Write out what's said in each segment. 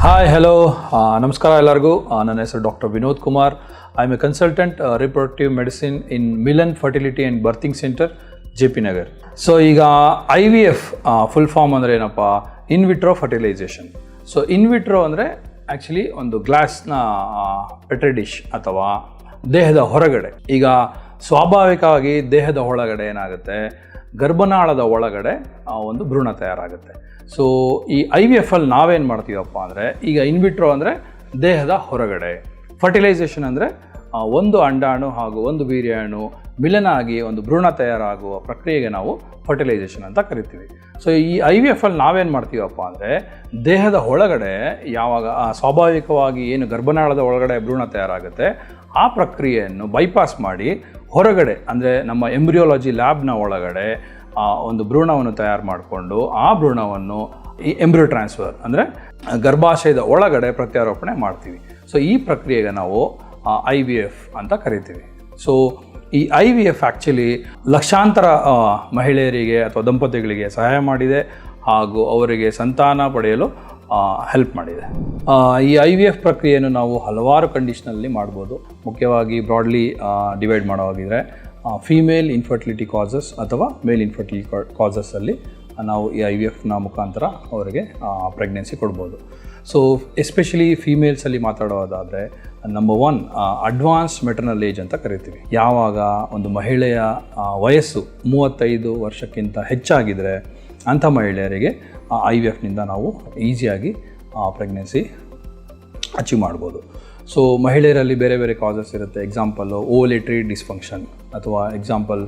Hi hello ನಮಸ್ಕಾರ ಎಲ್ಲರಿಗೂ. ನನ್ನ ಹೆಸರು doctor Vinod Kumar. I am a consultant reproductive medicine in Milan fertility and birthing centre, JP Nagar. So ಈಗ IVF full form ಅಂದರೆ ಏನಪ್ಪ, in vitro fertilisation. So in vitro ಅಂದರೆ actually ಒಂದು ಗ್ಲಾಸ್ನ ಪೆಟ್ರಿ ಡಿಶ್ ಅಥವಾ ದೇಹದ ಹೊರಗಡೆ. ಈಗ ಸ್ವಾಭಾವಿಕವಾಗಿ ದೇಹದ ಒಳಗಡೆ ಏನಾಗುತ್ತೆ, ಗರ್ಭನಾಳದ ಒಳಗಡೆ ಒಂದು ಭ್ರೂಣ ತಯಾರಾಗುತ್ತೆ. ಸೊ ಈ IVF ನಾವೇನು ಮಾಡ್ತೀವಪ್ಪ ಅಂದರೆ, ಈಗ ಇನ್ವಿಟ್ರೋ ಅಂದರೆ ದೇಹದ ಹೊರಗಡೆ, ಫರ್ಟಿಲೈಸೇಷನ್ ಅಂದರೆ ಒಂದು ಅಂಡಾಣು ಹಾಗೂ ಒಂದು ವೀರ್ಯಾಣು ಮಿಲನ ಆಗಿ ಒಂದು ಭ್ರೂಣ ತಯಾರಾಗುವ ಪ್ರಕ್ರಿಯೆಗೆ ನಾವು ಫರ್ಟಿಲೈಸೇಷನ್ ಅಂತ ಕರಿತೀವಿ. ಸೊ ಈ IVF ನಾವೇನು ಮಾಡ್ತೀವಪ್ಪ ಅಂದರೆ, ದೇಹದ ಒಳಗಡೆ ಯಾವಾಗ ಸ್ವಾಭಾವಿಕವಾಗಿ ಏನು ಗರ್ಭನಾಳದ ಒಳಗಡೆ ಭ್ರೂಣ ತಯಾರಾಗುತ್ತೆ ಆ ಪ್ರಕ್ರಿಯೆಯನ್ನು ಬೈಪಾಸ್ ಮಾಡಿ ಹೊರಗಡೆ ಅಂದರೆ ನಮ್ಮ ಎಂಬ್ರಿಯಾಲಜಿ ಲ್ಯಾಬ್ನ ಒಳಗಡೆ ಒಂದು ಭ್ರೂಣವನ್ನು ತಯಾರು ಮಾಡಿಕೊಂಡು ಆ ಭ್ರೂಣವನ್ನು ಈ ಎಂಬ್ರಿಯೋ ಟ್ರಾನ್ಸ್ಫರ್ ಅಂದರೆ ಗರ್ಭಾಶಯದ ಒಳಗಡೆ ಪ್ರತ್ಯಾರೋಪಣೆ ಮಾಡ್ತೀವಿ. ಸೊ ಈ ಪ್ರಕ್ರಿಯೆಗೆ ನಾವು IVF ಅಂತ ಕರಿತೀವಿ. ಸೊ ಈ IVF ಆ್ಯಕ್ಚುಲಿ ಲಕ್ಷಾಂತರ ಮಹಿಳೆಯರಿಗೆ ಅಥವಾ ದಂಪತಿಗಳಿಗೆ ಸಹಾಯ ಮಾಡಿದೆ ಹಾಗೂ ಅವರಿಗೆ ಸಂತಾನ ಪಡೆಯಲು ಹೆಲ್ಪ್ ಮಾಡಿದೆ. ಈ IVF ಪ್ರಕ್ರಿಯೆಯನ್ನು ನಾವು ಹಲವಾರು ಕಂಡೀಷನಲ್ಲಿ ಮಾಡ್ಬೋದು. ಮುಖ್ಯವಾಗಿ ಬ್ರಾಡ್ಲಿ ಡಿವೈಡ್ ಮಾಡೋವಾಗಿದ್ರೆ ಫೀಮೇಲ್ ಇನ್ಫರ್ಟಿಲಿಟಿ ಕಾಸಸ್ ಅಥವಾ ಮೇಲ್ ಇನ್ಫರ್ಟಿಲಿಟಿ ಕಾಸಸ್ಸಲ್ಲಿ ನಾವು ಈ IVFನ ಮುಖಾಂತರ ಅವರಿಗೆ ಪ್ರೆಗ್ನೆನ್ಸಿ ಕೊಡ್ಬೋದು. ಸೊ ಎಸ್ಪೆಷಲಿ ಫೀಮೇಲ್ಸಲ್ಲಿ ಮಾತಾಡೋದಾದರೆ ನಂಬರ್ 1 ಅಡ್ವಾನ್ಸ್ ಮೆಟರ್ನಲ್ ಏಜ್ ಅಂತ ಕರಿತೀವಿ. ಯಾವಾಗ ಒಂದು ಮಹಿಳೆಯ ವಯಸ್ಸು 35 ವರ್ಷಕ್ಕಿಂತ ಹೆಚ್ಚಾಗಿದ್ದರೆ ಅಂಥ ಮಹಿಳೆಯರಿಗೆ IVFನಿಂದ ನಾವು ಈಸಿಯಾಗಿ ಪ್ರೆಗ್ನೆನ್ಸಿ ಅಚೀವ್ ಮಾಡ್ಬೋದು. ಸೊ ಮಹಿಳೆಯರಲ್ಲಿ ಬೇರೆ ಬೇರೆ ಕಾಸಸ್ ಇರುತ್ತೆ. ಎಕ್ಸಾಂಪಲ್ಲು ಓವಲೇಟರಿ ಡಿಸ್ಫಂಕ್ಷನ್ ಅಥವಾ ಎಕ್ಸಾಂಪಲ್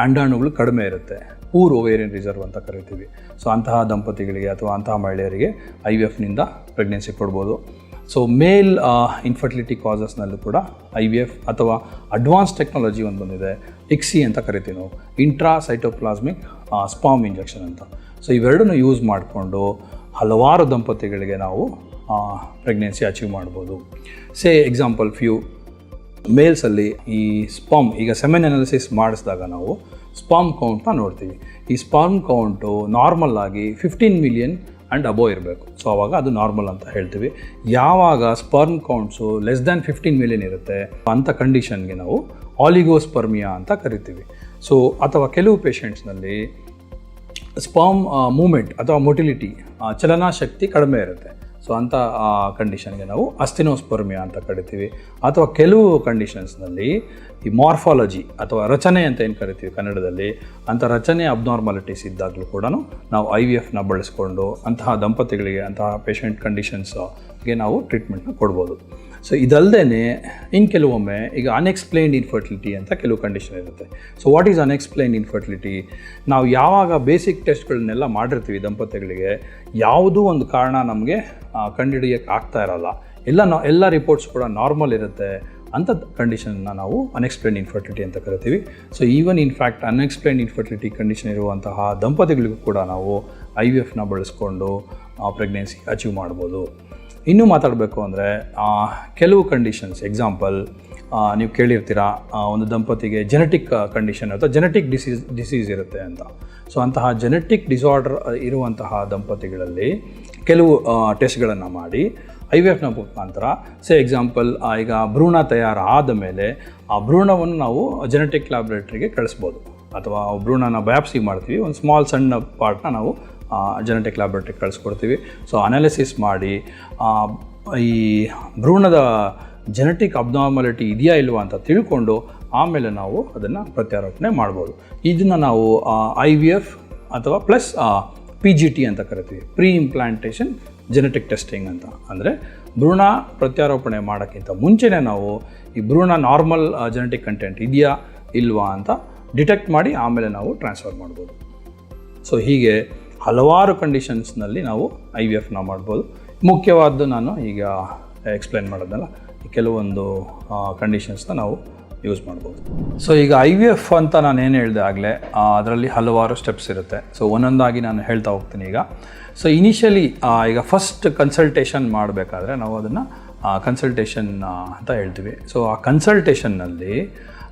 ಅಂಡಾಣುಗಳು ಕಡಿಮೆ ಇರುತ್ತೆ, ಪೂರ್ ಓವೇರಿಯನ್ ರಿಸರ್ವ್ ಅಂತ ಕರಿತೀವಿ. ಸೊ ಅಂತಹ ದಂಪತಿಗಳಿಗೆ ಅಥವಾ ಅಂತಹ ಮಹಿಳೆಯರಿಗೆ IVFನಿಂದ ಪ್ರೆಗ್ನೆನ್ಸಿ ಕೊಡ್ಬೋದು. ಸೊ ಮೇಲ್ ಇನ್ಫರ್ಟಿಲಿಟಿ ಕಾಸಸ್ನಲ್ಲೂ ಕೂಡ IVF ಅಥವಾ ಅಡ್ವಾನ್ಸ್ ಟೆಕ್ನಾಲಜಿ ಒಂದು ಬಂದಿದೆ, ICSI ಅಂತ ಕರಿತೀವಿ ನಾವು, ಇಂಟ್ರಾ ಸೈಟೋಪ್ಲಾಸ್ಮಿಕ್ ಸ್ಪಾಮ್ ಇಂಜೆಕ್ಷನ್ ಅಂತ. ಸೊ ಇವೆರಡನ್ನು ಯೂಸ್ ಮಾಡಿಕೊಂಡು ಹಲವಾರು ದಂಪತಿಗಳಿಗೆ ನಾವು ಪ್ರೆಗ್ನೆನ್ಸಿ ಅಚೀವ್ ಮಾಡ್ಬೋದು. ಎಕ್ಸಾಂಪಲ್ ಫ್ಯೂ ಮೇಲ್ಸಲ್ಲಿ ಈ ಸ್ಪಾಮ್, ಈಗ ಸೆಮೆನ್ ಅನಾಲಿಸಿಸ್ ಮಾಡಿಸಿದಾಗ ನಾವು ಸ್ಪಾಮ್ ಕೌಂಟ್ನ ನೋಡ್ತೀವಿ. ಈ ಸ್ಪಾಮ್ ಕೌಂಟು ನಾರ್ಮಲ್ ಆಗಿ 15 ಮಿಲಿಯನ್ ಆ್ಯಂಡ್ ಅಬೋವ್ ಇರಬೇಕು. ಸೊ ಆವಾಗ ಅದು ನಾರ್ಮಲ್ ಅಂತ ಹೇಳ್ತೀವಿ. ಯಾವಾಗ sperm counts less than 15 million ಇರುತ್ತೆ ಅಂಥ ಕಂಡೀಷನ್ಗೆ ನಾವು ಆಲಿಗೋಸ್ಪರ್ಮಿಯಾ ಅಂತ ಕರಿತೀವಿ. ಸೊ ಅಥವಾ ಕೆಲವು ಪೇಷಂಟ್ಸ್ನಲ್ಲಿ ಸ್ಪರ್ಮ್ ಮೂಮೆಂಟ್ ಅಥವಾ ಮೊಟಿಲಿಟಿ ಚಲನಾಶಕ್ತಿ ಕಡಿಮೆ ಇರುತ್ತೆ. ಸೊ ಅಂಥ ಕಂಡೀಷನ್ಗೆ ನಾವು ಅಸ್ಥಿನೋಸ್ಪರ್ಮಿಯಾ ಅಂತ ಕರಿತೀವಿ. ಅಥವಾ ಕೆಲವು ಕಂಡೀಷನ್ಸ್ನಲ್ಲಿ ಈ ಮಾರ್ಫಾಲಜಿ ಅಥವಾ ರಚನೆ ಅಂತ ಏನು ಕರಿತೀವಿ ಕನ್ನಡದಲ್ಲಿ, ಅಂಥ ರಚನೆ ಅಬ್ನಾರ್ಮಾಲಿಟೀಸ್ ಇದ್ದಾಗಲೂ ಕೂಡ ನಾವು IVFನ ಬಳಸ್ಕೊಂಡು ಅಂತಹ ದಂಪತಿಗಳಿಗೆ, ಅಂತಹ ಪೇಷಂಟ್ ಕಂಡೀಷನ್ಸ್ಗೆ ನಾವು ಟ್ರೀಟ್ಮೆಂಟ್ನ ಕೊಡ್ಬೋದು. ಸೊ ಇದಲ್ಲದೆ ಕೆಲವೊಮ್ಮೆ ಈಗ ಅನ್ಎಕ್ಸ್ಪ್ಲೈನ್ಡ್ ಇನ್ಫರ್ಟಿಲಿಟಿ ಅಂತ ಕೆಲವು ಕಂಡೀಷನ್ ಇರುತ್ತೆ. So what is unexplained infertility? ನಾವು ಯಾವಾಗ ಬೇಸಿಕ್ ಟೆಸ್ಟ್ಗಳನ್ನೆಲ್ಲ ಮಾಡಿರ್ತೀವಿ ದಂಪತಿಗಳಿಗೆ, ಯಾವುದೂ ಒಂದು ಕಾರಣ ನಮಗೆ ಕಂಡುಹಿಡಿಯೋಕ್ಕೆ ಆಗ್ತಾ ಇರಲ್ಲ, ಎಲ್ಲ ರಿಪೋರ್ಟ್ಸ್ ಕೂಡ ನಾರ್ಮಲ್ ಇರುತ್ತೆ, ಅಂಥ ಕಂಡೀಷನ್ನ ನಾವು ಅನ್ಎಕ್ಸ್ಪ್ಲೈನ್ಡ್ ಇನ್ಫರ್ಟಿಲಿಟಿ ಅಂತ ಕರಿತೀವಿ. So even in fact unexplained infertility condition ಇರುವಂತಹ ದಂಪತಿಗಳಿಗೂ ಕೂಡ ನಾವು IVFನ ಬಳಸ್ಕೊಂಡು ಪ್ರೆಗ್ನೆನ್ಸಿ ಅಚೀವ್ ಮಾಡ್ಬೋದು. ಇನ್ನೂ ಮಾತಾಡಬೇಕು ಅಂದರೆ ಕೆಲವು ಕಂಡೀಷನ್ಸ್, ಎಕ್ಸಾಂಪಲ್ ನೀವು ಕೇಳಿರ್ತೀರ ಒಂದು ದಂಪತಿಗೆ ಜೆನೆಟಿಕ್ ಕಂಡೀಷನ್ ಅಥವಾ ಜೆನೆಟಿಕ್ ಡಿಸೀಸ್ ಇರುತ್ತೆ ಅಂತ. ಸೊ ಅಂತಹ ಜೆನೆಟಿಕ್ ಡಿಸಾರ್ಡರ್ ಇರುವಂತಹ ದಂಪತಿಗಳಲ್ಲಿ ಕೆಲವು ಟೆಸ್ಟ್ಗಳನ್ನು ಮಾಡಿ IVFನ ಮುಖಾಂತರ ಎಕ್ಸಾಂಪಲ್ ಈಗ ಭ್ರೂಣ ತಯಾರಾದ ಮೇಲೆ ಆ ಭ್ರೂಣವನ್ನು ನಾವು ಜೆನೆಟಿಕ್ ಲ್ಯಾಬ್ರೇಟ್ರಿಗೆ ಕಳಿಸ್ಬೋದು. ಅಥವಾ ಭ್ರೂಣನ ಬಯಾಪ್ಸಿ ಮಾಡ್ತೀವಿ, ಒಂದು ಸಣ್ಣ ಪಾರ್ಟ್ನ ನಾವು ಜೆನೆಟಿಕ್ ಲ್ಯಾಬ್ರೇಟ್ರಿಗೆ ಕಳಿಸ್ಕೊಡ್ತೀವಿ. ಸೊ ಅನಾಲಿಸಿಸ್ ಮಾಡಿ ಈ ಭ್ರೂಣದ ಜೆನೆಟಿಕ್ ಅಬ್ನಾರ್ಮಾಲಿಟಿ ಇದೆಯಾ ಇಲ್ವಾ ಅಂತ ತಿಳ್ಕೊಂಡು ಆಮೇಲೆ ನಾವು ಅದನ್ನು ಪ್ರತ್ಯಾರೋಪಣೆ ಮಾಡ್ಬೋದು. ಇದನ್ನು ನಾವು IVF ಅಥವಾ ಪ್ಲಸ್ PGT ಅಂತ ಕರಿತೀವಿ, ಪ್ರೀ ಇಂಪ್ಲಾಂಟೇಷನ್ ಜೆನೆಟಿಕ್ ಟೆಸ್ಟಿಂಗ್ ಅಂತ. ಅಂದರೆ ಭ್ರೂಣ ಪ್ರತ್ಯಾರೋಪಣೆ ಮಾಡೋಕ್ಕಿಂತ ಮುಂಚೆನೇ ನಾವು ಈ ಭ್ರೂಣ ನಾರ್ಮಲ್ ಜೆನೆಟಿಕ್ ಕಂಟೆಂಟ್ ಇದೆಯಾ ಇಲ್ವಾ ಅಂತ ಡಿಟೆಕ್ಟ್ ಮಾಡಿ ಆಮೇಲೆ ನಾವು ಟ್ರಾನ್ಸ್ಫರ್ ಮಾಡ್ಬೋದು. ಸೊ ಹೀಗೆ ಹಲವಾರು ಕಂಡೀಷನ್ಸ್ನಲ್ಲಿ ನಾವು IVFನ ಮಾಡ್ಬೋದು. ಮುಖ್ಯವಾದ್ದು ನಾನು ಈಗ ಎಕ್ಸ್ಪ್ಲೈನ್ ಮಾಡೋದಲ್ಲ, ಕೆಲವೊಂದು ಕಂಡೀಷನ್ಸ್ನ ನಾವು ಯೂಸ್ ಮಾಡ್ಬೋದು. ಸೊ ಈಗ IVF ಅಂತ ನಾನು ಏನು ಹೇಳಿದೆ ಆಗಲೇ, ಅದರಲ್ಲಿ ಹಲವಾರು ಸ್ಟೆಪ್ಸ್ ಇರುತ್ತೆ. ಸೊ ಒಂದೊಂದಾಗಿ ನಾನು ಹೇಳ್ತಾ ಹೋಗ್ತೀನಿ ಈಗ. ಸೊ ಇನಿಷಿಯಲಿ ಈಗ ಫಸ್ಟ್ ಕನ್ಸಲ್ಟೇಷನ್ ಮಾಡಬೇಕಾದ್ರೆ ನಾವು ಅದನ್ನು ಕನ್ಸಲ್ಟೇಷನ್ ಅಂತ ಹೇಳ್ತೀವಿ. ಸೊ ಆ ಕನ್ಸಲ್ಟೇಷನ್ನಲ್ಲಿ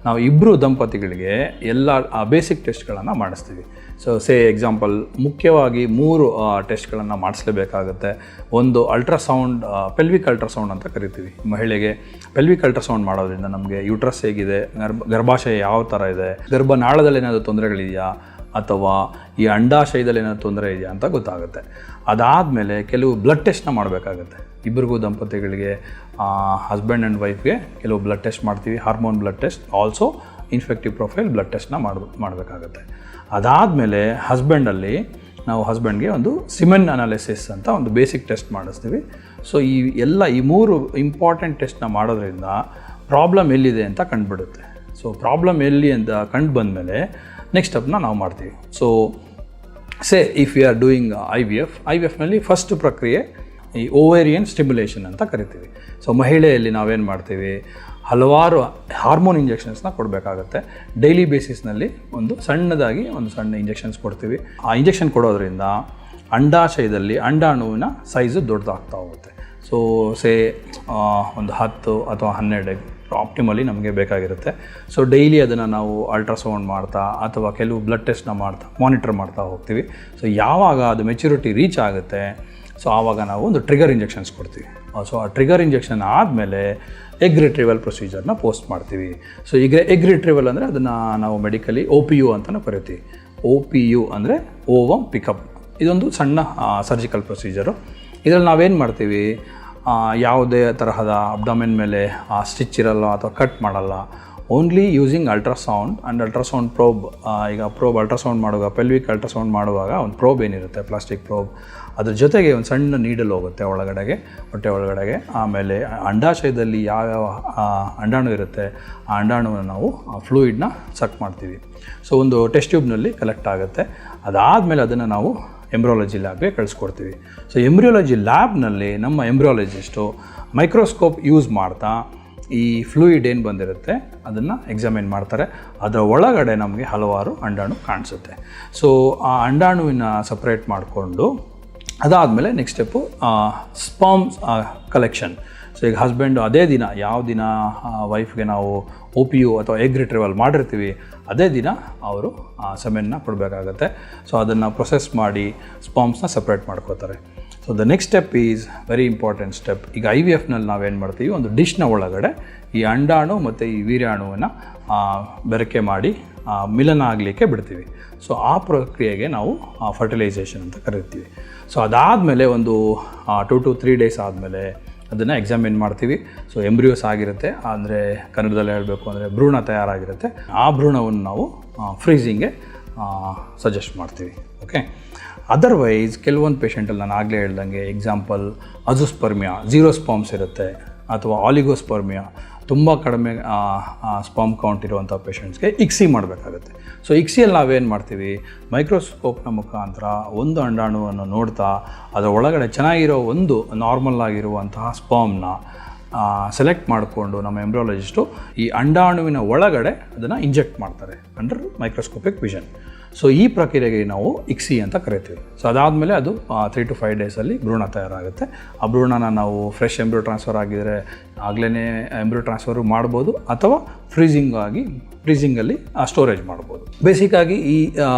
ನಾವು ಇಬ್ಬರು ದಂಪತಿಗಳಿಗೆ ಎಲ್ಲ ಬೇಸಿಕ್ ಟೆಸ್ಟ್ಗಳನ್ನು ಮಾಡಿಸ್ತೀವಿ. ಸೊ ಎಕ್ಸಾಂಪಲ್ ಮುಖ್ಯವಾಗಿ 3 ಟೆಸ್ಟ್ಗಳನ್ನು ಮಾಡಿಸ್ಲೇಬೇಕಾಗುತ್ತೆ. ಒಂದು ಅಲ್ಟ್ರಾಸೌಂಡ್, ಪೆಲ್ವಿಕ್ ಅಲ್ಟ್ರಾಸೌಂಡ್ ಅಂತ ಕರಿತೀವಿ. ಮಹಿಳೆಗೆ ಪೆಲ್ವಿಕ್ ಅಲ್ಟ್ರಾಸೌಂಡ್ ಮಾಡೋದ್ರಿಂದ ನಮಗೆ ಯೂಟ್ರಸ್ ಹೇಗಿದೆ, ಗರ್ಭಾಶಯ ಯಾವ ಥರ ಇದೆ, ಗರ್ಭನಾಳದಲ್ಲಿ ಏನಾದರೂ ತೊಂದರೆಗಳಿದೆಯಾ ಅಥವಾ ಈ ಅಂಡಾಶಯದಲ್ಲಿ ಏನಾದರೂ ತೊಂದರೆ ಇದೆಯಾ ಅಂತ ಗೊತ್ತಾಗುತ್ತೆ. ಅದಾದಮೇಲೆ ಕೆಲವು ಬ್ಲಡ್ ಟೆಸ್ಟ್ನ ಮಾಡಬೇಕಾಗುತ್ತೆ. ಇಬ್ಬರಿಗೂ ದಂಪತಿಗಳಿಗೆ, ಹಸ್ಬೆಂಡ್ ಆ್ಯಂಡ್ ವೈಫ್ಗೆ ಕೆಲವು ಬ್ಲಡ್ ಟೆಸ್ಟ್ ಮಾಡ್ತೀವಿ, hormone blood test, also infective profile blood ಟೆಸ್ಟ್ನ ಮಾಡಬೇಕಾಗುತ್ತೆ. ಅದಾದಮೇಲೆ ಹಸ್ಬೆಂಡ್ಗೆ ಒಂದು ಸಿಮೆನ್ ಅನಾಲಿಸಿಸ್ ಅಂತ ಒಂದು ಬೇಸಿಕ್ ಟೆಸ್ಟ್ ಮಾಡಿಸ್ತೀವಿ. ಸೊ ಈ 3 ಇಂಪಾರ್ಟೆಂಟ್ ಟೆಸ್ಟ್ನ ಮಾಡೋದ್ರಿಂದ ಪ್ರಾಬ್ಲಮ್ ಎಲ್ಲಿದೆ ಅಂತ ಕಂಡುಬಿಡುತ್ತೆ. ಸೊ ಪ್ರಾಬ್ಲಮ್ ಎಲ್ಲಿ ಅಂತ ಕಂಡು ಬಂದಮೇಲೆ ನೆಕ್ಸ್ಟ್ ಸ್ಟೆಪ್ನ ನಾವು ಮಾಡ್ತೀವಿ. So if you are doing I V ಎಫ್ನಲ್ಲಿ ಫಸ್ಟ್ ಪ್ರಕ್ರಿಯೆ ಈ ಓವೇರಿಯನ್ ಸ್ಟಿಮ್ಯುಲೇಷನ್ ಅಂತ ಕರಿತೀವಿ. ಸೊ ಮಹಿಳೆಯಲ್ಲಿ ನಾವೇನು ಮಾಡ್ತೀವಿ, ಹಲವಾರು ಹಾರ್ಮೋನ್ ಇಂಜೆಕ್ಷನ್ಸ್ನ ಕೊಡಬೇಕಾಗತ್ತೆ. ಡೈಲಿ ಬೇಸಿಸ್ನಲ್ಲಿ ಒಂದು ಸಣ್ಣ ಇಂಜೆಕ್ಷನ್ಸ್ ಕೊಡ್ತೀವಿ. ಆ ಇಂಜೆಕ್ಷನ್ ಕೊಡೋದ್ರಿಂದ ಅಂಡಾಶಯದಲ್ಲಿ ಅಂಡಾಣುವಿನ ಸೈಜು ದೊಡ್ಡದಾಗ್ತಾ ಹೋಗುತ್ತೆ. ಸೊ ಒಂದು 10 ಅಥವಾ 12 ಆಪ್ಟಿಮಲಿ ನಮಗೆ ಬೇಕಾಗಿರುತ್ತೆ. ಸೊ ಡೈಲಿ ಅದನ್ನು ನಾವು ಅಲ್ಟ್ರಾಸೌಂಡ್ ಮಾಡ್ತಾ ಅಥವಾ ಕೆಲವು ಬ್ಲಡ್ ಟೆಸ್ಟ್ನ ಮಾನಿಟರ್ ಮಾಡ್ತಾ ಹೋಗ್ತೀವಿ. ಸೊ ಯಾವಾಗ ಅದು ಮೆಚುರಿಟಿ ರೀಚ್ ಆಗುತ್ತೆ, ಸೊ ಆವಾಗ ನಾವು ಒಂದು ಟ್ರಿಗರ್ ಇಂಜೆಕ್ಷನ್ಸ್ ಕೊಡ್ತೀವಿ. ಸೊ ಆ ಟ್ರಿಗರ್ ಇಂಜೆಕ್ಷನ್ ಆದಮೇಲೆ ಎಗ್ ರಿಟ್ರೀವಲ್ ಪ್ರೊಸೀಜರ್ನ ಪೋಸ್ಟ್ ಮಾಡ್ತೀವಿ. ಸೊ ಈಗ ಎಗ್ ರಿಟ್ರೀವಲ್ ಅಂದರೆ ಅದನ್ನು ನಾವು ಮೆಡಿಕಲಿ OPU ಅಂತಲೂ ಕರಿತೀವಿ. OPU ಅಂದರೆ ಓವಮ್ ಪಿಕಪ್. ಇದೊಂದು ಸಣ್ಣ ಸರ್ಜಿಕಲ್ ಪ್ರೊಸೀಜರು. ಇದರಲ್ಲಿ ನಾವೇನು ಮಾಡ್ತೀವಿ, ಯಾವುದೇ ತರಹದ ಅಬ್ಡಮೆನ್ ಮೇಲೆ ಸ್ಟಿಚ್ ಇರಲ್ಲ ಅಥವಾ ಕಟ್ ಮಾಡಲ್ಲ. Only using ultrasound and ultrasound probe. ಈಗ ಅಲ್ಟ್ರಾಸೌಂಡ್ ಮಾಡುವಾಗ, ಪೆಲ್ವಿಕ್ ಅಲ್ಟ್ರಾಸೌಂಡ್ ಮಾಡುವಾಗ ಒಂದು ಪ್ರೋಬ್ ಏನಿರುತ್ತೆ, ಪ್ಲಾಸ್ಟಿಕ್ ಪ್ರೋಬ್, ಅದ್ರ ಜೊತೆಗೆ ಒಂದು ಸಣ್ಣ ನೀಡಲ್ ಹೋಗುತ್ತೆ ಹೊಟ್ಟೆ ಒಳಗಡೆಗೆ. ಆಮೇಲೆ ಅಂಡಾಶಯದಲ್ಲಿ ಯಾವ್ಯಾವ ಅಂಡಾಣು ಇರುತ್ತೆ ಆ ಅಂಡಾಣುವನ್ನು ನಾವು ಫ್ಲೂಯಿಡ್ನ ಸಕ್ ಮಾಡ್ತೀವಿ. ಸೊ ಒಂದು ಟೆಸ್ಟ್ ಟ್ಯೂಬ್ನಲ್ಲಿ ಕಲೆಕ್ಟ್ ಆಗುತ್ತೆ. ಅದಾದಮೇಲೆ ಅದನ್ನು ನಾವು ಎಂಬ್ರಿಯಾಲಜಿ ಲ್ಯಾಬ್ಗೆ ಕಳಿಸ್ಕೊಡ್ತೀವಿ. ಸೊ ಎಂಬ್ರಿಯಾಲಜಿ ಲ್ಯಾಬ್ನಲ್ಲಿ ನಮ್ಮ ಎಂಬ್ರಿಯಾಲಜಿಸ್ಟು ಮೈಕ್ರೋಸ್ಕೋಪ್ ಯೂಸ್ ಮಾಡ್ತಾ ಈ ಫ್ಲೂಯಿಡ್ ಏನು ಬಂದಿರುತ್ತೆ ಅದನ್ನು ಎಕ್ಸಾಮಿನ್ ಮಾಡ್ತಾರೆ. ಅದರ ಒಳಗಡೆ ನಮಗೆ ಹಲವಾರು ಅಂಡಾಣು ಕಾಣಿಸುತ್ತೆ. ಸೊ ಆ ಅಂಡಾಣುವಿನ ಸಪ್ರೇಟ್ ಮಾಡಿಕೊಂಡು ಅದಾದಮೇಲೆ next step sperms collection. So ಈಗ ಹಸ್ಬೆಂಡು ಅದೇ ದಿನ, ಯಾವ ದಿನ ವೈಫ್ಗೆ ನಾವು OPU ಅಥವಾ ಎಗ್ ರಿಟ್ರೀವಲ್ ಮಾಡಿರ್ತೀವಿ ಅದೇ ದಿನ ಅವರು ಸೆಮೆನ್ನ ಕೊಡಬೇಕಾಗತ್ತೆ. ಸೊ ಅದನ್ನು ಪ್ರೊಸೆಸ್ ಮಾಡಿ ಸ್ಪರ್ಮ್ಸ್ನ ಸಪ್ರೇಟ್ ಮಾಡ್ಕೋತಾರೆ. So the next step is very important step. ಈಗ IVFನಲ್ಲಿ ನಾವೇನು ಮಾಡ್ತೀವಿ, ಒಂದು ಡಿಶ್ನ ಒಳಗಡೆ ಈ ಅಂಡಾಣು ಮತ್ತು ಈ ವೀರ್ಯಾಣುವನ್ನು ಬೆರಕೆ ಮಾಡಿ ಮಿಲನ ಆಗಲಿಕ್ಕೆ ಬಿಡ್ತೀವಿ. ಸೊ ಆ ಪ್ರಕ್ರಿಯೆಗೆ ನಾವು ಫರ್ಟಿಲೈಸೇಷನ್ ಅಂತ ಕರಿತೀವಿ. ಸೊ ಅದಾದಮೇಲೆ ಒಂದು 2 to 3 ಡೇಸ್ ಆದಮೇಲೆ ಅದನ್ನು ಎಕ್ಸಾಮಿನ್ ಮಾಡ್ತೀವಿ. ಸೊ ಎಂಬ್ರಿಯೋಸ್ ಆಗಿರುತ್ತೆ, ಅಂದರೆ ಕನ್ನಡದಲ್ಲಿ ಹೇಳಬೇಕು ಅಂದರೆ ಭ್ರೂಣ ತಯಾರಾಗಿರುತ್ತೆ. ಆ ಭ್ರೂಣವನ್ನು ನಾವು ಫ್ರೀಸಿಂಗ್ಗೆ ಸಜೆಸ್ಟ್ ಮಾಡ್ತೀವಿ. ಓಕೆ. ಅದರ್ವೈಸ್ ಕೆಲವೊಂದು ಪೇಷಂಟಲ್ಲಿ ನಾನು ಆಗಲೇ ಹೇಳ್ದಂಗೆ, ಎಕ್ಸಾಂಪಲ್ ಅಜೋಸ್ಪರ್ಮಿಯಾ, 0 ಸ್ಪರ್ಮ್ಸ್ ಇರುತ್ತೆ, ಅಥವಾ ಆಲಿಗೋಸ್ಪರ್ಮಿಯಾ, ತುಂಬ ಕಡಿಮೆ ಸ್ಪರ್ಮ್ ಕೌಂಟ್ ಇರುವಂಥ ಪೇಷಂಟ್ಸ್ಗೆ ಇಕ್ಸಿ ಮಾಡಬೇಕಾಗುತ್ತೆ. ಸೊ ಇಕ್ಸಿಯಲ್ಲಿ ನಾವೇನು ಮಾಡ್ತೀವಿ, ಮೈಕ್ರೋಸ್ಕೋಪ್ನ ಮುಖಾಂತರ ಒಂದು ಅಂಡಾಣುವನ್ನು ನೋಡ್ತಾ ಅದರ ಒಳಗಡೆ ಚೆನ್ನಾಗಿರೋ ಒಂದು ನಾರ್ಮಲ್ ಆಗಿರುವಂತಹ ಸ್ಪರ್ಮ್ನ ಸೆಲೆಕ್ಟ್ ಮಾಡಿಕೊಂಡು ನಮ್ಮ ಎಂಬ್ರಿಯಾಲಜಿಸ್ಟು ಈ ಅಂಡಾಣುವಿನ ಒಳಗಡೆ ಅದನ್ನು ಇಂಜೆಕ್ಟ್ ಮಾಡ್ತಾರೆ ಅಂಡರ್ ಮೈಕ್ರೋಸ್ಕೋಪಿಕ್ ವಿಷನ್. ಸೊ ಈ ಪ್ರಕ್ರಿಯೆಗೆ ನಾವು ಇಕ್ಸಿ ಅಂತ ಕರಿತೀವಿ. ಸೊ ಅದಾದಮೇಲೆ ಅದು 3 to 5 ಡೇಸಲ್ಲಿ ಭ್ರೂಣ ತಯಾರಾಗುತ್ತೆ. ಆ ಭ್ರೂಣನ ನಾವು ಫ್ರೆಶ್ ಎಂಬ್ರಿಯೋ ಟ್ರಾನ್ಸ್ಫರ್ ಆಗಿದ್ದರೆ ಆಗಲೇ ಎಂಬ್ರಿಯೋ ಟ್ರಾನ್ಸ್ಫರು ಮಾಡ್ಬೋದು, ಅಥವಾ ಫ್ರೀಸಿಂಗಲ್ಲಿ ಸ್ಟೋರೇಜ್ ಮಾಡ್ಬೋದು. ಬೇಸಿಕ್ಕಾಗಿ ಈ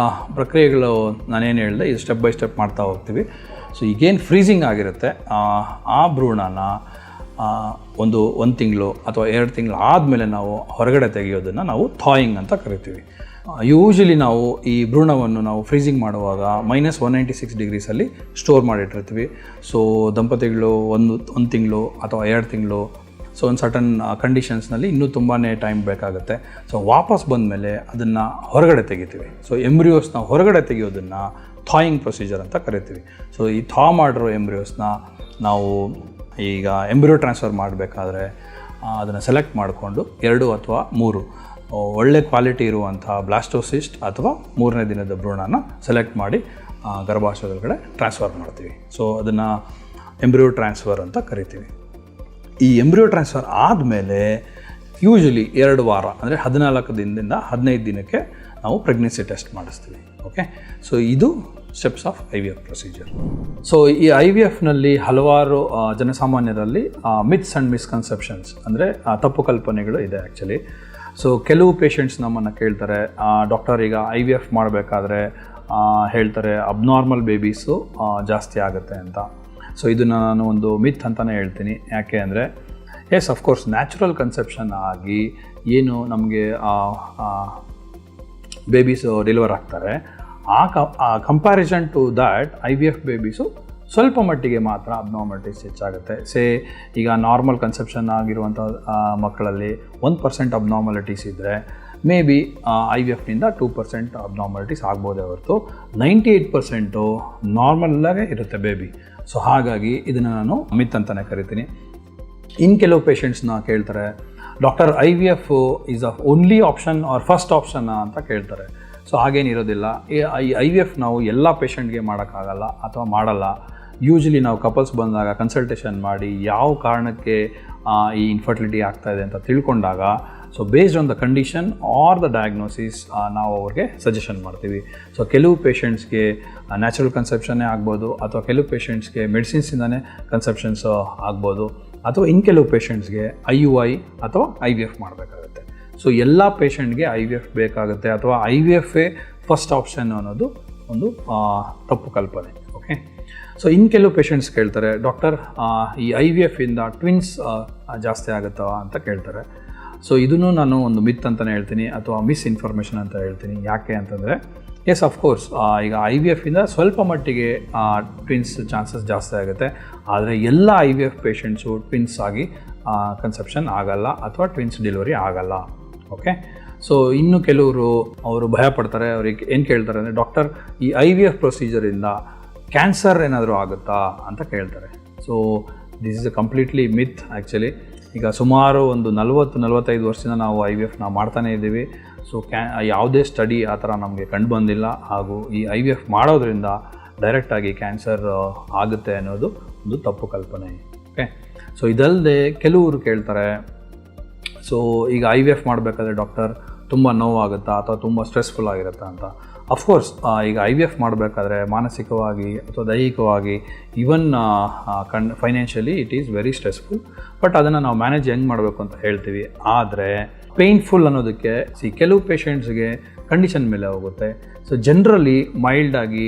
ಪ್ರಕ್ರಿಯೆಗಳು ನಾನೇನು ಹೇಳಿದೆ, ಇದು ಸ್ಟೆಪ್ ಬೈ ಸ್ಟೆಪ್ ಮಾಡ್ತಾ ಹೋಗ್ತೀವಿ. ಸೊ ಈಗೇನು ಫ್ರೀಸಿಂಗ್ ಆಗಿರುತ್ತೆ ಆ ಭ್ರೂಣನ ಒಂದು ತಿಂಗಳು ಅಥವಾ 2 ತಿಂಗಳು ಆದಮೇಲೆ ನಾವು ಹೊರಗಡೆ ತೆಗೆಯೋದನ್ನು ನಾವು ಥಾಯಿಂಗ್ ಅಂತ ಕರಿತೀವಿ. ಯೂಶಲಿ ನಾವು ಈ ಭ್ರೂಣವನ್ನು ನಾವು ಫ್ರೀಸಿಂಗ್ ಮಾಡುವಾಗ -196 ಡಿಗ್ರೀಸಲ್ಲಿ ಸ್ಟೋರ್ ಮಾಡಿಟ್ಟಿರ್ತೀವಿ. ಸೊ ದಂಪತಿಗಳು ಒಂದು ತಿಂಗಳು ಅಥವಾ 2 ತಿಂಗಳು, ಸೊ ಒಂದು ಸರ್ಟನ್ ಕಂಡೀಷನ್ಸ್ನಲ್ಲಿ ಇನ್ನೂ ತುಂಬಾ ಟೈಮ್ ಬೇಕಾಗುತ್ತೆ. ಸೊ ವಾಪಸ್ ಬಂದಮೇಲೆ ಅದನ್ನು ಹೊರಗಡೆ ತೆಗಿತೀವಿ. ಸೊ ಎಂಬ್ರಿಯೋಸ್ನ ಹೊರಗಡೆ ತೆಗೆಯೋದನ್ನು ಥಾಯಿಂಗ್ ಪ್ರೊಸೀಜರ್ ಅಂತ ಕರಿತೀವಿ. ಸೊ ಈ ಮಾಡಿರೋ ಎಂಬ್ರಿಯೋಸ್ನ ನಾವು ಈಗ ಎಂಬ್ರಿಯೋ ಟ್ರಾನ್ಸ್ಫರ್ ಮಾಡಬೇಕಾದ್ರೆ ಅದನ್ನು ಸೆಲೆಕ್ಟ್ ಮಾಡಿಕೊಂಡು 2 ಅಥವಾ 3 ಒಳ್ಳೆ ಕ್ವಾಲಿಟಿ ಇರುವಂಥ ಬ್ಲಾಸ್ಟೋಸಿಸ್ಟ್ ಅಥವಾ 3ನೇ ದಿನದ ಭ್ರೂಣನ ಸೆಲೆಕ್ಟ್ ಮಾಡಿ ಗರ್ಭಾಶಯದೊಳಗಡೆ ಟ್ರಾನ್ಸ್ಫರ್ ಮಾಡ್ತೀವಿ. ಸೊ ಅದನ್ನು ಎಂಬ್ರಿಯೋ ಟ್ರಾನ್ಸ್ಫರ್ ಅಂತ ಕರಿತೀವಿ. ಈ ಎಂಬ್ರಿಯೋ ಟ್ರಾನ್ಸ್ಫರ್ ಆದಮೇಲೆ ಯೂಶಲಿ 2 ವಾರ ಅಂದರೆ 14 ದಿನದಿಂದ 15 ದಿನಕ್ಕೆ ನಾವು ಪ್ರೆಗ್ನೆನ್ಸಿ ಟೆಸ್ಟ್ ಮಾಡಿಸ್ತೀವಿ. ಓಕೆ. ಸೊ ಇದು steps of IVF procedure. So ಈ IVFನಲ್ಲಿ ಹಲವಾರು ಜನಸಾಮಾನ್ಯರಲ್ಲಿ ಮಿತ್ಸ್ ಆ್ಯಂಡ್ ಮಿಸ್ಕನ್ಸೆಪ್ಷನ್ಸ್ ಅಂದರೆ ತಪ್ಪು ಕಲ್ಪನೆಗಳು ಇದೆ ಆ್ಯಕ್ಚುಲಿ. ಸೊ ಕೆಲವು ಪೇಷಂಟ್ಸ್ ನಮ್ಮನ್ನು ಕೇಳ್ತಾರೆ, ಡಾಕ್ಟರ್ ಈಗ IVF ಮಾಡಬೇಕಾದ್ರೆ ಹೇಳ್ತಾರೆ ಅಬ್ನಾರ್ಮಲ್ ಬೇಬೀಸು ಜಾಸ್ತಿ ಆಗುತ್ತೆ ಅಂತ. ಸೊ ಇದನ್ನು ನಾನು ಒಂದು ಮಿತ್ ಅಂತಲೇ ಹೇಳ್ತೀನಿ. ಯಾಕೆ ಅಂದರೆ ಎಸ್ ಅಫ್ಕೋರ್ಸ್ ನ್ಯಾಚುರಲ್ ಕನ್ಸೆಪ್ಷನ್ ಆಗಿ ಏನು ನಮಗೆ ಬೇಬೀಸು ಡೆಲಿವರ್ ಆಗ್ತಾರೆ, ಆ comparison to that IVF babies ಸ್ವಲ್ಪ ಮಟ್ಟಿಗೆ ಮಾತ್ರ ಅಬ್ನಾರ್ಮಲಿಟೀಸ್ ಹೆಚ್ಚಾಗುತ್ತೆ. ಈಗ ನಾರ್ಮಲ್ ಕನ್ಸೆಪ್ಷನ್ ಆಗಿರುವಂಥ ಮಕ್ಕಳಲ್ಲಿ 1% ಅಬ್ನಾರ್ಮಲಿಟೀಸ್ ಇದ್ದರೆ ಮೇ ಬಿ IVFನಿಂದ 2% ಅಬ್ನಾರ್ಮಲಿಟೀಸ್ ಆಗ್ಬೋದೇ ಹೊರತು 98% ನಾರ್ಮಲ್ಲಾಗೇ ಇರುತ್ತೆ ಬೇಬಿ. ಸೊ ಹಾಗಾಗಿ ಇದನ್ನು ನಾನು ಮಿತ್ ಅಂತಲೇ ಕರಿತೀನಿ. ಇನ್ನು ಕೆಲವು ಪೇಷಂಟ್ಸ್ನ ಕೇಳ್ತಾರೆ, doctor IVF is a only option or first option ಅಂತ ಕೇಳ್ತಾರೆ. ಸೊ ಹಾಗೇನಿರೋದಿಲ್ಲ. ಈ IVF ನಾವು ಎಲ್ಲ ಪೇಷಂಟ್ಗೆ ಮಾಡೋಕ್ಕಾಗಲ್ಲ ಅಥವಾ ಮಾಡಲ್ಲ. ಯೂಶ್ವಲಿ ನಾವು ಕಪಲ್ಸ್ ಬಂದಾಗ ಕನ್ಸಲ್ಟೇಷನ್ ಮಾಡಿ ಯಾವ ಕಾರಣಕ್ಕೆ ಈ ಇನ್ಫರ್ಟಿಲಿಟಿ ಆಗ್ತಾಯಿದೆ ಅಂತ ತಿಳ್ಕೊಂಡಾಗ, so based on the condition or the diagnosis ನಾವು ಅವ್ರಿಗೆ ಸಜೆಷನ್ ಮಾಡ್ತೀವಿ. ಸೊ ಕೆಲವು ಪೇಷಂಟ್ಸ್ಗೆ ನ್ಯಾಚುರಲ್ ಕನ್ಸೆಪ್ಷನ್ನೇ ಆಗ್ಬೋದು, ಅಥವಾ ಕೆಲವು ಪೇಷಂಟ್ಸ್ಗೆ ಮೆಡಿಸಿನ್ಸಿಂದನೇ ಕನ್ಸೆಪ್ಷನ್ಸ್ ಆಗ್ಬೋದು, ಅಥವಾ ಇನ್ನು ಕೆಲವು ಪೇಷಂಟ್ಸ್ಗೆ IUI ಅಥವಾ IVF ಮಾಡಬೇಕಾಗುತ್ತೆ. ಸೊ ಎಲ್ಲ ಪೇಷಂಟ್ಗೆ IVF ಬೇಕಾಗುತ್ತೆ ಅಥವಾ IVF ಫಸ್ಟ್ ಆಪ್ಷನ್ ಅನ್ನೋದು ಒಂದು ತಪ್ಪು ಕಲ್ಪನೆ. ಓಕೆ. ಸೊ ಇನ್ನು ಕೆಲವು ಪೇಷಂಟ್ಸ್ ಕೇಳ್ತಾರೆ, ಡಾಕ್ಟರ್ ಈ IVFಯಿಂದ ಟ್ವಿನ್ಸ್ ಜಾಸ್ತಿ ಆಗುತ್ತಾ ಅಂತ ಕೇಳ್ತಾರೆ. ಸೊ ಇದನ್ನು ನಾನು ಒಂದು ಮಿತ್ ಅಂತಲೇ ಹೇಳ್ತೀನಿ ಅಥವಾ ಮಿಸ್ಇನ್ಫಾರ್ಮೇಷನ್ ಅಂತ ಹೇಳ್ತೀನಿ. ಯಾಕೆ ಅಂತಂದರೆ ಎಸ್ ಅಫ್ಕೋರ್ಸ್ ಈಗ IVFಯಿಂದ ಸ್ವಲ್ಪ ಮಟ್ಟಿಗೆ ಟ್ವಿನ್ಸ್ ಚಾನ್ಸಸ್ ಜಾಸ್ತಿ ಆಗುತ್ತೆ. ಆದರೆ ಎಲ್ಲ IVF ಪೇಷಂಟ್ಸು ಟ್ವಿನ್ಸ್ ಆಗಿ ಕನ್ಸೆಪ್ಷನ್ ಆಗಲ್ಲ ಅಥವಾ ಟ್ವಿನ್ಸ್ ಡೆಲಿವರಿ ಆಗಲ್ಲ. ಓಕೆ. ಸೊ ಇನ್ನು ಕೆಲವರು ಅವರು ಭಯಪಡ್ತಾರೆ. ಅವ್ರಿಗೆ ಏನು ಕೇಳ್ತಾರೆ ಅಂದರೆ, ಡಾಕ್ಟರ್ ಈ IVF ಪ್ರೊಸೀಜರಿಂದ ಕ್ಯಾನ್ಸರ್ ಏನಾದರೂ ಆಗುತ್ತಾ ಅಂತ ಕೇಳ್ತಾರೆ. So this is a completely myth actually. ಈಗ ಸುಮಾರು ಒಂದು 40-45 ವರ್ಷದಿಂದ ನಾವು IVFನ ಮಾಡ್ತಾನೇ ಇದ್ದೀವಿ. ಸೊ ಯಾವುದೇ ಸ್ಟಡಿ ಆ ಥರ ನಮಗೆ ಕಂಡು ಬಂದಿಲ್ಲ. ಹಾಗೂ ಈ IVF ಮಾಡೋದ್ರಿಂದ ಡೈರೆಕ್ಟಾಗಿ ಕ್ಯಾನ್ಸರ್ ಆಗುತ್ತೆ ಅನ್ನೋದು ಒಂದು ತಪ್ಪು ಕಲ್ಪನೆ. ಓಕೆ. ಸೊ ಇದಲ್ಲದೆ ಕೆಲವರು ಕೇಳ್ತಾರೆ, ಸೊ ಈಗ IVF ಮಾಡಬೇಕಾದ್ರೆ ಡಾಕ್ಟರ್ ತುಂಬ ನೋವಾಗುತ್ತಾ ಅಥವಾ ತುಂಬ ಸ್ಟ್ರೆಸ್ಫುಲ್ ಆಗಿರುತ್ತಾ ಅಂತ. ಅಫ್ಕೋರ್ಸ್ ಈಗ IVF ಮಾಡಬೇಕಾದ್ರೆ ಮಾನಸಿಕವಾಗಿ ಅಥವಾ ದೈಹಿಕವಾಗಿ even financially it is very stressful. But ಅದನ್ನು ನಾವು ಮ್ಯಾನೇಜ್ ಹೆಂಗೆ ಮಾಡಬೇಕು ಅಂತ ಹೇಳ್ತೀವಿ. ಆದರೆ ಪೇಯ್ನ್ಫುಲ್ ಅನ್ನೋದಕ್ಕೆ ಕೆಲವು ಪೇಷಂಟ್ಸ್ಗೆ ಕಂಡೀಷನ್ ಮೇಲೆ ಹೋಗುತ್ತೆ. ಸೊ ಜನರಲಿ ಮೈಲ್ಡಾಗಿ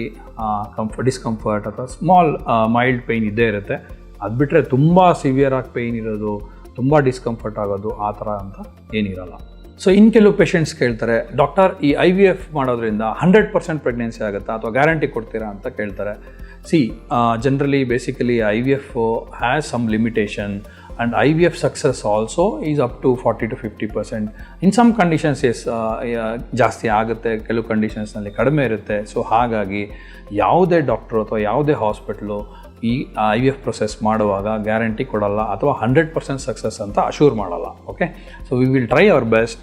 ಡಿಸ್ಕಂಫರ್ಟ್ ಅಥವಾ ಸ್ಮಾಲ್ ಮೈಲ್ಡ್ ಪೇಯ್ನ್ ಇದ್ದೇ ಇರುತ್ತೆ. ಅದು ಬಿಟ್ಟರೆ ತುಂಬ ಸಿವಿಯರಾಗಿ ಪೇಯ್ನ್ ಇರೋದು, ತುಂಬ ಡಿಸ್ಕಂಫರ್ಟ್ ಆಗೋದು ಆ ಥರ ಅಂತ ಏನಿರಲ್ಲ. ಸೊ ಇನ್ನು ಕೆಲವು ಪೇಷಂಟ್ಸ್ ಕೇಳ್ತಾರೆ, ಡಾಕ್ಟರ್ ಈ IVF ಮಾಡೋದ್ರಿಂದ 100% ಪ್ರೆಗ್ನೆನ್ಸಿ ಆಗುತ್ತಾ ಅಥವಾ ಗ್ಯಾರಂಟಿ ಕೊಡ್ತೀರಾ ಅಂತ ಕೇಳ್ತಾರೆ. Generally basically IVF has some limitation and IVF success also is up to 40-50%. In some conditions ಜಾಸ್ತಿ ಆಗುತ್ತೆ, ಕೆಲವು ಕಂಡೀಷನ್ಸ್ನಲ್ಲಿ ಕಡಿಮೆ ಇರುತ್ತೆ. ಸೊ ಹಾಗಾಗಿ ಯಾವುದೇ ಡಾಕ್ಟ್ರು ಅಥವಾ ಯಾವುದೇ ಹಾಸ್ಪಿಟ್ಲು ಈ IVF ಪ್ರೊಸೆಸ್ ಮಾಡುವಾಗ ಗ್ಯಾರಂಟಿ ಕೊಡಲ್ಲ ಅಥವಾ 100% ಸಕ್ಸಸ್ ಅಂತ ಅಶ್ಯೂರ್ ಮಾಡಲ್ಲ. Okay. So we will try our best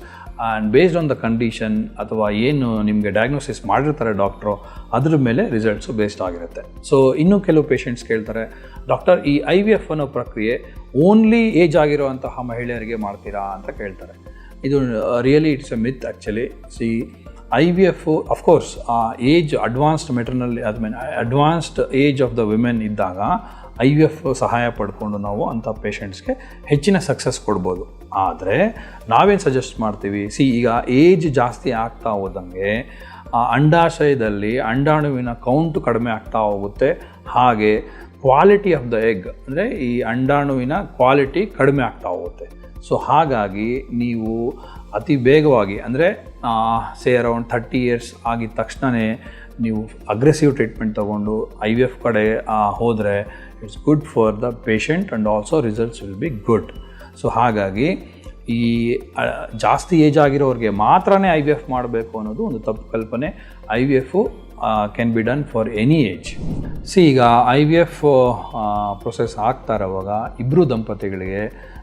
and based on the condition ಅಥವಾ ಏನು ನಿಮಗೆ ಡಯಾಗ್ನೋಸಿಸ್ ಮಾಡಿರ್ತಾರೆ ಡಾಕ್ಟ್ರು, ಅದ್ರ ಮೇಲೆ ರಿಸಲ್ಟ್ಸು ಬೇಸ್ಡ್ ಆಗಿರುತ್ತೆ. ಸೊ ಇನ್ನೂ ಕೆಲವು ಪೇಷಂಟ್ಸ್ ಕೇಳ್ತಾರೆ, ಡಾಕ್ಟರ್ ಈ IVF ಅನ್ನೋ ಪ್ರಕ್ರಿಯೆ ಓನ್ಲಿ ಏಜ್ ಆಗಿರುವಂತಹ ಮಹಿಳೆಯರಿಗೆ ಮಾಡ್ತೀರಾ ಅಂತ ಕೇಳ್ತಾರೆ. ಇದು really it's A myth actually. IVF of course age advanced maternal advanced age of the women ಇದ್ದಾಗ IVF ಸಹಾಯ ಪಡ್ಕೊಂಡು ನಾವು ಅಂಥ ಪೇಷಂಟ್ಸ್ಗೆ ಹೆಚ್ಚಿನ ಸಕ್ಸಸ್ ಕೊಡ್ಬೋದು. ಆದರೆ ನಾವೇನು ಸಜೆಸ್ಟ್ ಮಾಡ್ತೀವಿ, ಈಗ ಏಜ್ ಜಾಸ್ತಿ ಆಗ್ತಾ ಹೋದಂಗೆ ಅಂಡಾಶಯದಲ್ಲಿ ಅಂಡಾಣುವಿನ ಕೌಂಟು ಕಡಿಮೆ ಆಗ್ತಾ ಹೋಗುತ್ತೆ. ಹಾಗೆ ಕ್ವಾಲಿಟಿ ಆಫ್ ದ ಎಗ್ ಅಂದರೆ ಈ ಅಂಡಾಣುವಿನ ಕ್ವಾಲಿಟಿ ಕಡಿಮೆ ಆಗ್ತಾ ಹೋಗುತ್ತೆ. ಸೊ ಹಾಗಾಗಿ ನೀವು ಅತಿ ಬೇಗವಾಗಿ ಅಂದರೆ ಅರೌಂಡ್ 30 ಇಯರ್ಸ್ ಆಗಿದ ತಕ್ಷಣವೇ ನೀವು ಅಗ್ರೆಸಿವ್ ಟ್ರೀಟ್ಮೆಂಟ್ ತೊಗೊಂಡು IVF ಕಡೆ ಹೋದರೆ it's good for the patient and also results will be good. So ಹಾಗಾಗಿ ಈ ಜಾಸ್ತಿ ಏಜ್ ಆಗಿರೋರಿಗೆ ಮಾತ್ರನೇ IVF ಮಾಡಬೇಕು ಅನ್ನೋದು ಒಂದು ತಪ್ಪು ಕಲ್ಪನೆ. IVF can be done for any age. ಈಗ IVF ಪ್ರೊಸೆಸ್ ಆಗ್ತಾ ಇರೋವಾಗ ಇಬ್ಬರು ದಂಪತಿಗಳಿಗೆ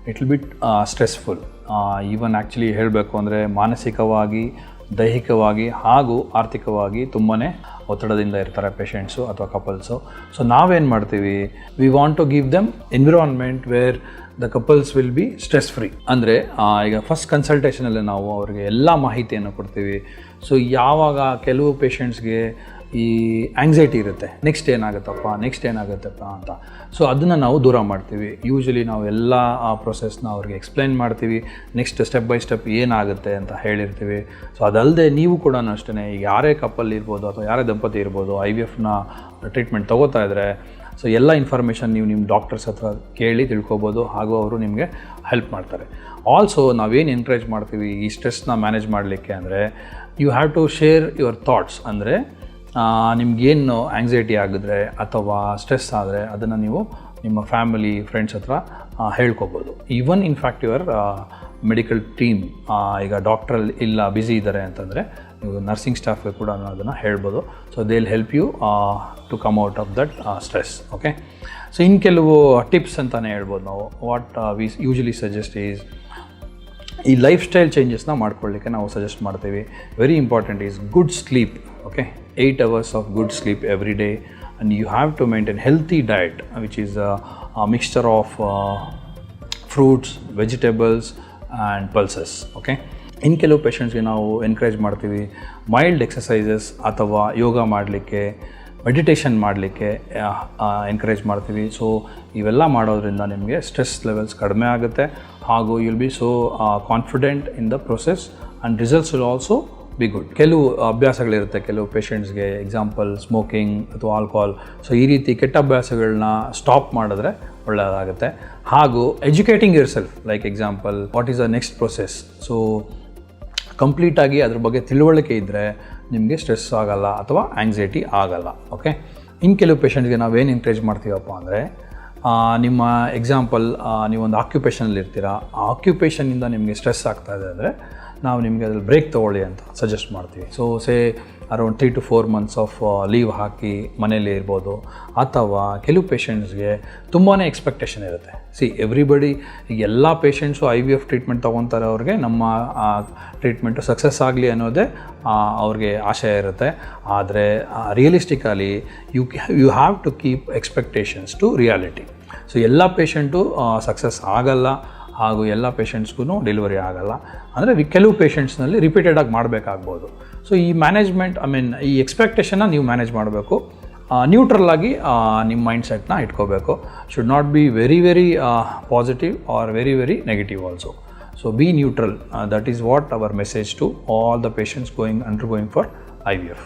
it will bit stressful. Even actually ಹೇಳಬೇಕು ಅಂದರೆ ಮಾನಸಿಕವಾಗಿ, ದೈಹಿಕವಾಗಿ ಹಾಗೂ ಆರ್ಥಿಕವಾಗಿ ತುಂಬಾ ಒತ್ತಡದಿಂದ ಇರ್ತಾರೆ ಪೇಷಂಟ್ಸು ಅಥವಾ ಕಪಲ್ಸು. ಸೊ ನಾವೇನು ಮಾಡ್ತೀವಿ, we want to give them environment where the couples will be stress free. ಅಂದರೆ ಈಗ ಫಸ್ಟ್ ಕನ್ಸಲ್ಟೇಷನಲ್ಲಿ ನಾವು ಅವರಿಗೆ ಎಲ್ಲ ಮಾಹಿತಿಯನ್ನು ಕೊಡ್ತೀವಿ. ಸೊ ಯಾವಾಗ ಕೆಲವು ಪೇಷಂಟ್ಸ್ಗೆ ಈ ಆಂಗ್ಸೈಟಿ ಇರುತ್ತೆ, ನೆಕ್ಸ್ಟ್ ಏನಾಗುತ್ತಪ್ಪ ಅಂತ. ಸೊ ಅದನ್ನು ನಾವು ದೂರ ಮಾಡ್ತೀವಿ. ಯೂಶ್ವಲಿ ನಾವು ಎಲ್ಲ ಆ ಪ್ರೊಸೆಸ್ನ ಅವ್ರಿಗೆ ಎಕ್ಸ್ಪ್ಲೈನ್ ಮಾಡ್ತೀವಿ, ನೆಕ್ಸ್ಟ್ ಸ್ಟೆಪ್ ಬೈ ಸ್ಟೆಪ್ ಏನಾಗುತ್ತೆ ಅಂತ ಹೇಳಿರ್ತೀವಿ. ಸೊ ಅದಲ್ಲದೆ ನೀವು ಕೂಡ ಅಷ್ಟೇ, ಈಗ ಯಾರೇ ಕಪಲ್ ಇರ್ಬೋದು ಅಥವಾ ಯಾರೇ ದಂಪತಿ ಇರ್ಬೋದು IVFನ ಟ್ರೀಟ್ಮೆಂಟ್ ತೊಗೋತಾ ಇದ್ದರೆ, ಸೊ ಎಲ್ಲ ಇನ್ಫಾರ್ಮೇಷನ್ ನೀವು ನಿಮ್ಮ ಡಾಕ್ಟರ್ಸ್ ಹತ್ರ ಕೇಳಿ ತಿಳ್ಕೊಬೋದು, ಹಾಗೂ ಅವರು ನಿಮಗೆ ಹೆಲ್ಪ್ ಮಾಡ್ತಾರೆ. ಆಲ್ಸೋ ನಾವೇನು ಎನ್ಕರೇಜ್ ಮಾಡ್ತೀವಿ ಈ ಸ್ಟ್ರೆಸ್ನ ಮ್ಯಾನೇಜ್ ಮಾಡಲಿಕ್ಕೆ ಅಂದರೆ, you have to share your thoughts. ಅಂದರೆ ನಿಮಗೇನು ಆಂಗ್ಸೈಟಿ ಆಗಿದ್ರೆ ಅಥವಾ ಸ್ಟ್ರೆಸ್ ಆದರೆ ಅದನ್ನು ನೀವು ನಿಮ್ಮ ಫ್ಯಾಮಿಲಿ ಫ್ರೆಂಡ್ಸ್ ಹತ್ರ ಹೇಳ್ಕೊಬೋದು. Even in fact your medical team, ಈಗ ಡಾಕ್ಟ್ರಲ್ಲಿ ಇಲ್ಲ ಬ್ಯುಸಿ ಇದ್ದಾರೆ ಅಂತಂದರೆ ನೀವು ನರ್ಸಿಂಗ್ ಸ್ಟಾಫ್ಗೆ ಕೂಡ ಅದನ್ನು ಹೇಳ್ಬೋದು. So they will help you to come out of that stress. Okay, so ಇನ್ನು ಕೆಲವು ಟಿಪ್ಸ್ ಅಂತಲೇ ಹೇಳ್ಬೋದು ನಾವು. What we usually suggest is, ಈ ಲೈಫ್ ಸ್ಟೈಲ್ ಚೇಂಜಸ್ನ ಮಾಡ್ಕೊಳ್ಳಿಕ್ಕೆ ನಾವು ಸಜೆಸ್ಟ್ ಮಾಡ್ತೀವಿ. Very important is good sleep. Okay, 8 hours of good sleep every day, and you have to maintain healthy diet, which is a mixture of fruits, vegetables and pulses. Okay, ಇನ್ನು ಕೆಲವು ಪೇಷಂಟ್ಸ್ಗೆ ನಾವು encourage ಮಾಡ್ತೀವಿ mild exercises ಅಥವಾ ಯೋಗ ಮಾಡಲಿಕ್ಕೆ, meditation ಮಾಡಲಿಕ್ಕೆ encourage ಮಾಡ್ತೀವಿ. So ಇವೆಲ್ಲ ಮಾಡೋದ್ರಿಂದ ನಿಮಗೆ ಸ್ಟ್ರೆಸ್ ಲೆವೆಲ್ಸ್ ಕಡಿಮೆ ಆಗುತ್ತೆ, ಹಾಗೂ you will be so confident in the process and results will also be good. ಕೆಲವು ಅಭ್ಯಾಸಗಳಿರುತ್ತೆ ಕೆಲವು ಪೇಷಂಟ್ಸ್ಗೆ, ಎಕ್ಸಾಂಪಲ್ ಸ್ಮೋಕಿಂಗ್ ಅಥವಾ ಆಲ್ಕೋಹಾಲ್. ಸೊ ಈ ರೀತಿ ಕೆಟ್ಟ ಅಭ್ಯಾಸಗಳನ್ನ ಸ್ಟಾಪ್ ಮಾಡಿದ್ರೆ ಒಳ್ಳೆಯದಾಗುತ್ತೆ. ಹಾಗೂ educating yourself, like example what is the next process. So ಕಂಪ್ಲೀಟಾಗಿ ಅದ್ರ ಬಗ್ಗೆ ತಿಳುವಳಿಕೆ ಇದ್ದರೆ ನಿಮಗೆ ಸ್ಟ್ರೆಸ್ ಆಗಲ್ಲ ಅಥವಾ ಆಂಗ್ಸೈಟಿ ಆಗಲ್ಲ. ಓಕೆ, ಇನ್ನು ಕೆಲವು ಪೇಷಂಟ್ಗೆ ನಾವೇನು ಎನ್ಕರೇಜ್ ಮಾಡ್ತೀವಪ್ಪ ಅಂದರೆ, ನಿಮ್ಮ ಎಕ್ಸಾಂಪಲ್ ನೀವೊಂದು ಆಕ್ಯುಪೇಷನಲ್ಲಿ ಇರ್ತೀರ, ಆ ಆಕ್ಯುಪೇಷನಿಂದ ನಿಮಗೆ ಸ್ಟ್ರೆಸ್ ಆಗ್ತಾಯಿದೆ ಅಂದರೆ ನಾವು ನಿಮಗೆ ಅದ್ರಲ್ಲಿ ಬ್ರೇಕ್ ತೊಗೊಳ್ಳಿ ಅಂತ ಸಜೆಸ್ಟ್ ಮಾಡ್ತೀವಿ. So around 3 to 4 months of leave ಹಾಕಿ ಮನೇಲಿ ಇರ್ಬೋದು. ಅಥವಾ ಕೆಲವು ಪೇಷಂಟ್ಸ್ಗೆ ತುಂಬಾ ಎಕ್ಸ್ಪೆಕ್ಟೇಷನ್ ಇರುತ್ತೆ. ಎವ್ರಿಬಡಿ, ಈಗ ಎಲ್ಲ ಪೇಷಂಟ್ಸು IVF ಟ್ರೀಟ್ಮೆಂಟ್ ತೊಗೊತಾರೆ, ಅವ್ರಿಗೆ ನಮ್ಮ ಟ್ರೀಟ್ಮೆಂಟು ಸಕ್ಸಸ್ ಆಗಲಿ ಅನ್ನೋದೇ ಅವ್ರಿಗೆ ಆಶಯ ಇರುತ್ತೆ. ಆದರೆ realistically you have to keep expectations to reality. So ಎಲ್ಲ ಪೇಷಂಟು ಸಕ್ಸಸ್ ಆಗಲ್ಲ, ಹಾಗೂ ಎಲ್ಲ ಪೇಷಂಟ್ಸ್ಗೂ ಡೆಲಿವರಿ ಆಗಲ್ಲ. ಅಂದರೆ ಕೆಲವು ಪೇಷಂಟ್ಸ್ನಲ್ಲಿ ರಿಪೀಟೆಡಾಗಿ ಮಾಡಬೇಕಾಗ್ಬೋದು. ಸೊ ಈ ಮ್ಯಾನೇಜ್ಮೆಂಟ್, ಈ ಎಕ್ಸ್ಪೆಕ್ಟೇಷನ್ನ ನೀವು ಮ್ಯಾನೇಜ್ ಮಾಡಬೇಕು. ನ್ಯೂಟ್ರಲ್ಲಾಗಿ ನಿಮ್ಮ ಮೈಂಡ್ಸೆಟ್ನ ಇಟ್ಕೋಬೇಕು. Should not be very positive or very negative also. So be neutral. That is what our message to all the patients undergoing for IVF.